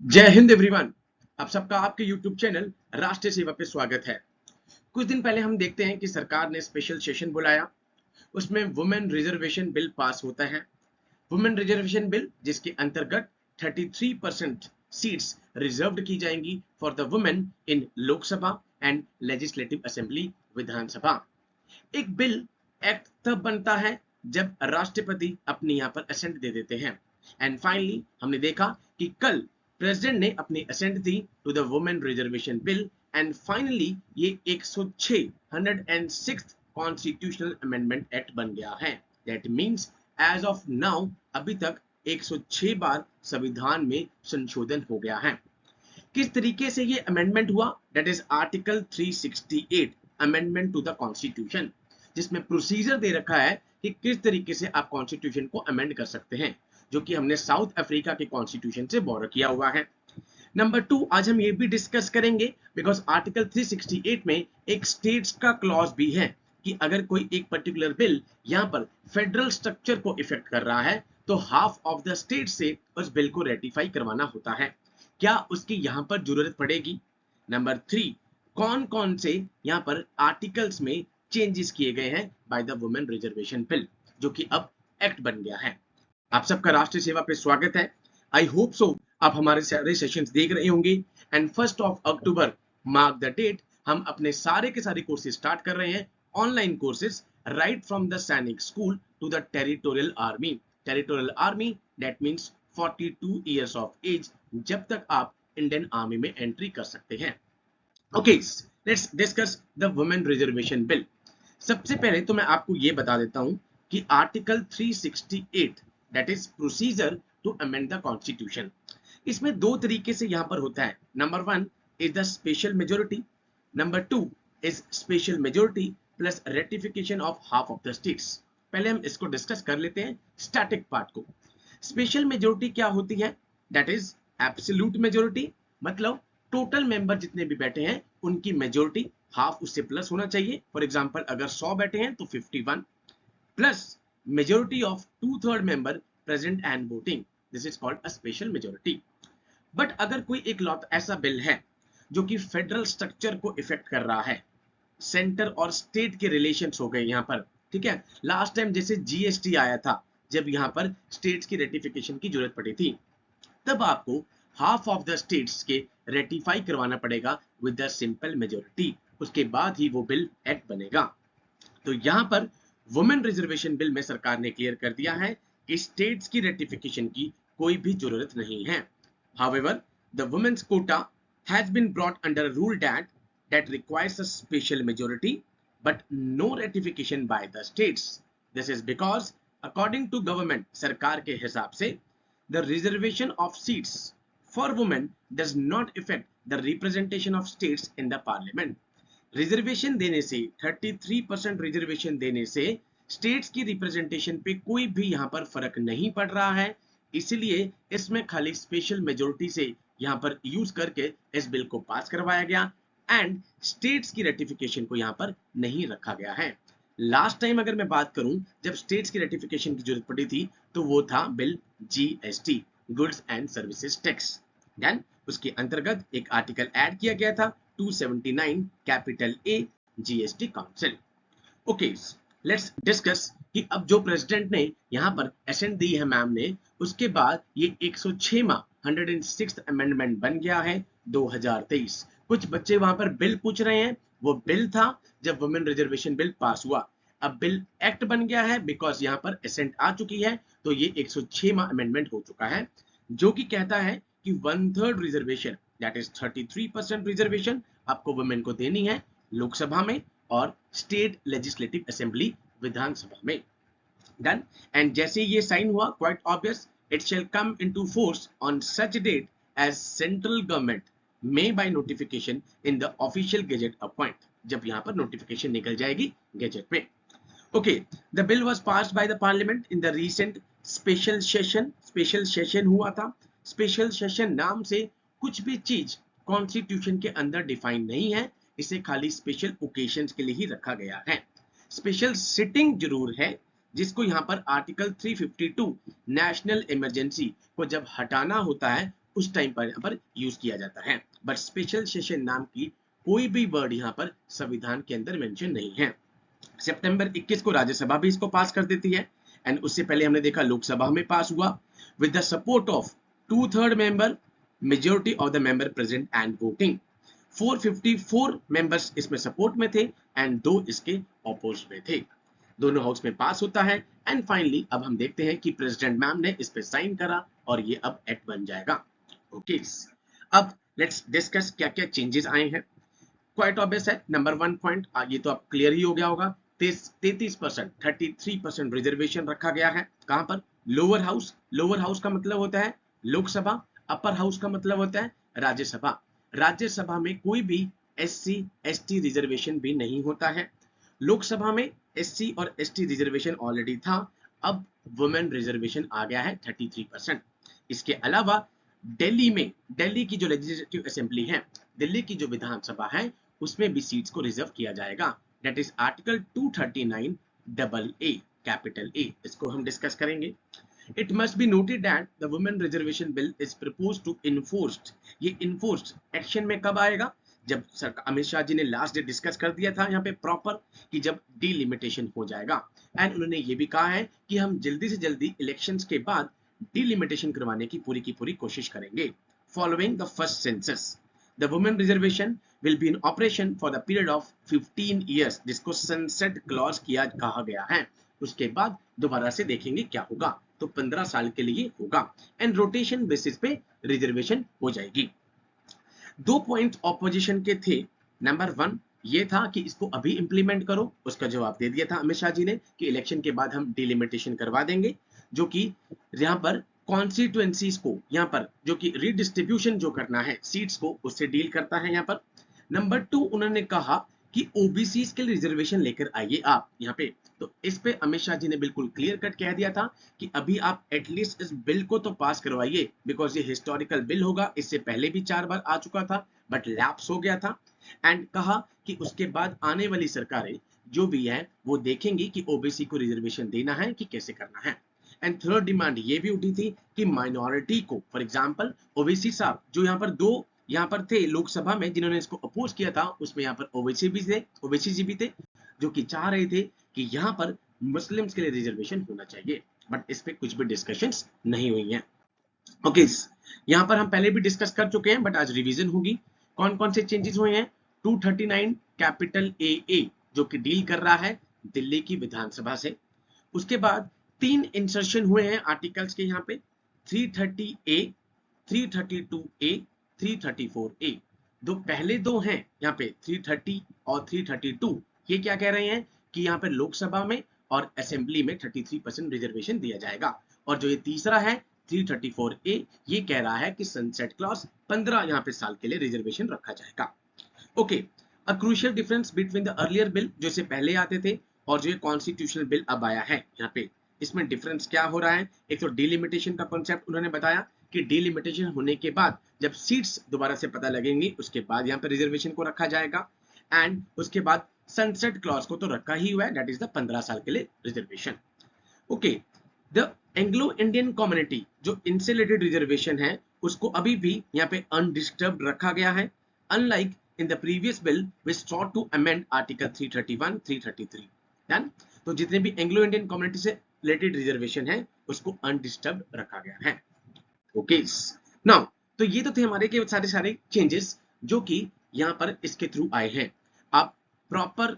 जय हिंद एवरीवन। आप सबका आपके YouTube चैनल राष्ट्रीय सेवा पे स्वागत है। कुछ दिन पहले हम देखते हैं कि सरकार ने स्पेशल सेशन बुलाया। उसमें वुमेन रिजर्वेशन बिल पास होता है। वुमेन रिजर्वेशन बिल जिसके अंतर्गत 33% सीट्स रिजर्व्ड की जाएंगी for the women in Lok Sabha and legislative assembly Vidhan Sabha. एक बिल एक्ट तब बनता है जब राष्ट्रपति अपने यहाँ पर असेंट दे देते हैं। एंड फाइनली हमने देखा कि कल प्रेसिडेंट ने अपनी असेंट दी to the women reservation bill and finally ये 106 कॉन्स्टिट्यूशनल अमेंडमेंट एक्ट बन गया है। That means as of now अभी तक 106 बार संविधान में संशोधन हो गया है। किस तरीके से ये अमेंडमेंट हुआ? That is article 368 amendment to the constitution, जिसमें प्रोसीजर दे रखा है कि किस तरीके से आप कॉन्स्टिट्यूशन को अमेंड कर सकते हैं, जो कि हमने साउथ अफ्रीका के कॉन्स्टिट्यूशन से बोरो किया हुआ है। नंबर 2, आज हम ये भी डिस्कस करेंगे बिकॉज आर्टिकल 368 में एक स्टेट्स का क्लॉज भी है कि अगर कोई एक पर्टिकुलर बिल यहाँ पर फेडरल स्ट्रक्चर को इफेक्ट कर रहा है तो हाफ ऑफ द स्टेट से उस बिल को रेटिफाई करवाना होता है। क्या उसकी यहाँ पर जरूरत पड़ेगी? नंबर 3, कौन कौन से यहाँ पर आर्टिकल्स में चेंजेस किए गए हैं by the women reservation bill, जो कि अब एक्ट बन गया है। आप सबका राष्ट्रीय सेवा पे स्वागत है। आई होप सो आप हमारे सारे सेशंस देख रहे होंगे and 1 October mark the date, हम अपने सारे के सारे कोर्सेज स्टार्ट कर रहे हैं, online courses, right from the Sainik school to the territorial army. Territorial army that means 42 years of age, जब तक आप इंडियन आर्मी में एंट्री कर सकते हैं। Okay, let's discuss the women reservation bill. सबसे पहले तो मैं आपको ये बता देता हूं कि article 368 that is procedure to amend the constitution, इसमें दो तरीके से यहां पर होता है। Number 1 is the special majority, number 2 is special majority plus ratification of half of the states. पहले हम इसको डिस्कस कर लेते हैं, स्टैटिक पार्ट को। स्पेशल मेजोरिटी क्या होती है? दैट इज एब्सोल्यूट मेजोरिटी, मतलब टोटल मेंबर जितने भी बैठे हैं उनकी मेजोरिटी हाफ उससे प्लस होना चाहिए। फॉर एग्जांपल अगर 100 बैठे हैं तो 51 plus majority of 2/3 member present and voting, this is called a special majority. But अगर कोई एक लॉट ऐसा बिल है जो कि फेडरल स्ट्रक्चर को इफेक्ट कर रहा है, सेंटर और स्टेट के रिलेशंस हो गए यहाँ पर, ठीक है। लास्ट टाइम जैसे जीएसटी आया था, जब यहाँ पर स्टेट्स की रेटिफिकेशन की जरूरत पड़ी थी, तब आपको हाफ ऑफ द स्टेट्स के रेटिफाई करवाना पड़ेगा विद द सिंपल मेजोरिटी, उसके बाद ही वो बिल एक्ट बनेगा। तो यहाँ पर वुमेन रिजर्वेशन बिल में सरकार ने क्लियर कर दिया है कि स्टेट्स की रेटिफिकेशन की कोई भी जरूरत नहीं है। However, the women's quota has been brought under a rule that requires a special majority but no ratification by the states. This is because according to government, सरकार के हिसाब से, the reservation of seats for women does not affect the representation of states in the parliament. Reservation देने से, 33% reservation देने से states की representation पे कोई भी यहाँ पर फर्क नहीं पड़ रहा है, इसलिए इसमें खाली स्पेशल मेजोरिटी से यहाँ पर यूज करके इस बिल को पास करवाया गया एंड स्टेट्स की रेटिफिकेशन को यहाँ पर नहीं रखा गया है। लास्ट टाइम अगर मैं बात करूं, जब स्टेट्स की रेटिफिकेशन की जरूरत पड़ी थी तो वो था bill GST, goods and services tax. Then उसके अंतर्गत एक आर्टिकल ऐड किया गया था 279 capital A GST council. Okay, let's discuss कि अब जो प्रेसिडेंट ने यहाँ पर एसेंट दी है मैम ने, उसके बाद ये 106वां 106th अमेंडमेंट बन गया है 2023। कुछ बच्चे वहां पर बिल पूछ रहे हैं, वो बिल था जब वुमेन रिजर्वेशन बिल पास हुआ, अब बिल एक्ट बन गया है बिकॉज यहाँ पर एसेंट आ चुकी है, तो ये 106वां अमेंडमेंट हो चुका है, जो कि कहता है कि 1/3 रिजर्वेशन दैट इज 33% रिजर्वेशन आपको वुमेन को देनी है लोकसभा में और स्टेट लेजिस्लेटिव असेंबली विधानसभा में। डन। एंड जैसे ये साइन हुआ, quite obvious, it shall come into force on such date as central government may by notification in the official gazette appoint, जब यहाँ पर नोटिफिकेशन निकल जाएगी गैजेट में। Okay, the bill was passed by the parliament in the recent special session. Special session हुआ था। Special session नाम से कुछ भी चीज कॉन्स्टिट्यूशन के अंदर डिफाइन नहीं है, इसे खाली स्पेशल ओकेशंस के लिए ही रखा गया है। स्पेशल सिटिंग जरूर है, जिसको यहाँ पर आर्टिकल 352 नेशनल इमरजेंसी को जब हटाना होता है उस टाइम पर यहाँ पर यूज किया जाता है, बट स्पेशल सेशन नाम की कोई भी वर्ड यहाँ पर संविधान के अंदर मेंशन नहीं है। सितंबर 21 को राज्यसभा भी इसको पास कर देती है, एंड उससे पहले हमने देखा लोकसभा में पास हुआ with the support of 2/3 member, majority of the member present and voting. 454 members इसमें सपोर्ट में थे एंड 2 इसके अपोज में थे। दोनों हाउस में पास होता है एंड फाइनली अब हम देखते हैं कि प्रेसिडेंट मैम ने इस पे साइन करा और ये अब एक्ट बन जाएगा। ओके, अब लेट्स डिस्कस क्या क्या चेंजेस आए हैं। क्वाइट ऑब्वियस है, नंबर 1 पॉइंट ये तो अब क्लियर ही हो गया होगा। 33%, 33% रिजर्वेशन रखा गया है। कहां पर? Lower house. लोअर हाउस का मतलब होता है लोकसभा, अपर हाउस का मतलब होता है राज्यसभा। राज्यसभा में कोई भी SC ST रिजर्वेशन भी नहीं होता है। लोकसभा में SC और ST रिजर्वेशन ऑलरेडी था, अब वुमेन रिजर्वेशन आ गया है 33%। इसके अलावा दिल्ली की जो लेजिस्लेटिव असेंबली है, दिल्ली की जो विधानसभा है, उसमें भी सीट्स को रिजर्व किया जाएगा। That is article 239 double A, capital A. इसको हम डिस्कस करेंगे। It must be noted that the women reservation bill is proposed to enforced। ये enforced एक्शन में कब आएगा? जब सरकार अमित शाह जी ने लास्ट डे डिस्कस कर दिया था यहाँ पे प्रॉपर कि जब डिलिमिटेशन हो जाएगा, एंड उन्होंने ये भी कहा है कि हम जल्दी से जल्दी इलेक्शंस के बाद डिलिमिटेशन करवाने की पूरी कोशिश करेंगे। Following the first census the women reservation will be in operation for the period of 15 years, जिसको सनसेट क्लॉज किया कहा गया है। उसके बाद दोबारा से देखेंगे क्या होगा, तो 15 साल के लिए होगा एंड रोटेशन बेसिस पे रिजर्वेशन हो जाएगी। 2 पॉइंट ऑपोजिशन के थे। नंबर 1 ये था कि इसको अभी इंप्लीमेंट करो, उसका जवाब दे दिया था अमित शाह जी ने कि इलेक्शन के बाद हम डिलिमिटेशन करवा देंगे, जो कि यहाँ पर कॉन्स्टिट्यूएंसीज को यहाँ पर जो कि रीडिस्ट्रीब्यूशन जो करना है सीट्स को, उससे डील करता है यहाँ पर। नंबर 2 उन्होंने कहा कि ओबीसी के लिए रिजर्वेशन लेकर आइए आप यहाँ पे, तो इस पे अमित शाह जी ने बिल्कुल क्लियर कट कह दिया था कि अभी आप एटलीस्ट इस बिल को तो पास करवाइए, बिकॉज ये हिस्टोरिकल बिल होगा, इससे पहले भी 4 बार आ चुका था बट लैप्स हो गया था। एंड कहा कि उसके बाद आने वाली सरकारें जो भी है वो देखेंगी कि ओबीसी को रिजर्वेशन देना है कि कैसे करना है। एंड थर्ड डिमांड ये भी उठी थी कि माइनॉरिटी को, फॉर एग्जांपल ओबीसी साहब जो यहाँ पर 2 यहाँ पर थे लोकसभा में जिन्होंने इसको अपोज किया था, उसमें यहाँ पर ओबीसी जी भी थे जो कि चाह रहे थे कि यहाँ पर मुस्लिम्स के लिए रिजर्वेशन होना चाहिए, बट इस पे कुछ भी डिस्कशंस नहीं हुई हैं। ओके, यहाँ पर हम पहले भी डिस्कस कर चुके हैं बट आज रिवीजन होगी। कौन कौन से चेंजेस हुए हैं? 239 कैपिटल ए जो कि डील कर रहा है दिल्ली की विधानसभा से। उसके बाद 3 इंसर्शन हुए हैं आर्टिकल्स के यहाँ पे, 330A, 332A, 334A। दो पहले 2 हैं यहाँ पे 330 और 332, ये क्या कह रहे हैं कि यहाँ पे लोकसभा में और असेंबली में 33% रिजर्वेशन दिया जाएगा, और जो ये तीसरा है 334A, ये कह रहा है कि सनसेट क्लॉज 15 यहाँ पे साल के लिए रिजर्वेशन रखा जाएगा। Okay, a crucial difference between the earlier bill जो से पहले आते थे और जो ये कॉन्स्टिट्यूशनल बिल अब आया है यहाँ पे, इसमें डिफरेंस क्या हो रहा है? एक तो डिलिमिटेशन का कॉन्सेप्ट उन्होंने बताया कि डिलिमिटेशन होने के बाद जब सीट्स दोबारा से पता लगेंगी उसके बाद यहाँ पे रिजर्वेशन को रखा जाएगा, एंड उसके बाद सनसेट क्लॉज को तो रखा ही हुआ है, दैट इज द 15 साल के लिए reservation. Okay, the Anglo Indian community जो इनसे रिलेटेड रिजर्वेशन है उसको अभी भी यहाँ पे अनडिस्टर्ब्ड रखा गया है, unlike in the previous bill which sought to amend article 331 333। Done? तो जितने भी एंग्लो इंडियन कम्युनिटी से रिलेटेड रिजर्वेशन है उसको अनडिस्टर्ब्ड रखा गया है। ओके, नाउ तो ये तो थे हमारे के सारे चेंजेस जो कि यहाँ पर इसके थ्रू आए हैं। आप प्रॉपर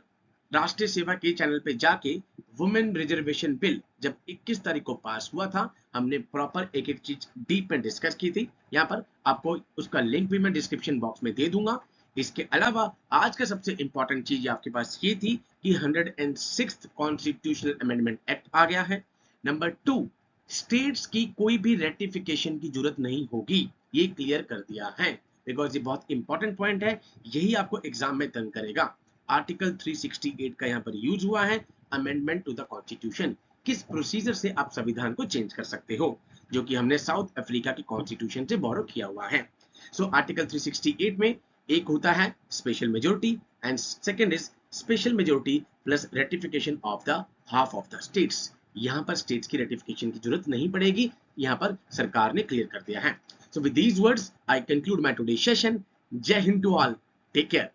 राष्ट्रीय सेवा के चैनल पे जाके वुमेन रिजर्वेशन बिल जब 21 तारीख को पास हुआ था, हमने प्रॉपर एक एक चीज डीप में डिस्कस की थी। यहाँ पर आपको उसका लिंक भी मैं डिस्क्रिप्शन बॉक्स में दे दूंगा। इसके अलावा आज का सबसे इंपॉर्टेंट चीज आपके पास ये थी कि 106th कॉन्स्टिट्यूशनल अमेंडमेंट एक्ट आ गया है। नंबर 2, स्टेट्स की कोई भी रेटिफिकेशन की जरूरत नहीं होगी, ये क्लियर कर दिया है, बिकॉज ये बहुत इंपॉर्टेंट पॉइंट है, यही आपको एग्जाम में तंग करेगा। आर्टिकल 368 का यहाँ पर यूज हुआ है, अमेंडमेंट टू द कॉन्स्टिट्यूशन, किस प्रोसीजर से आप संविधान को चेंज कर सकते हो, जो कि हमने साउथ अफ्रीका की कॉन्स्टिट्यूशन से बोरो किया हुआ है। सो आर्टिकल 368 में एक होता है special majority and second is special majority plus ratification of the half of the states. यहाँ पर स्टेट्स की रेटिफिकेशन की जरूरत नहीं पड़ेगी, यहाँ पर सरकार ने क्लियर कर दिया है। So with these words, I conclude my today's session. Jai Hind to all. Take care.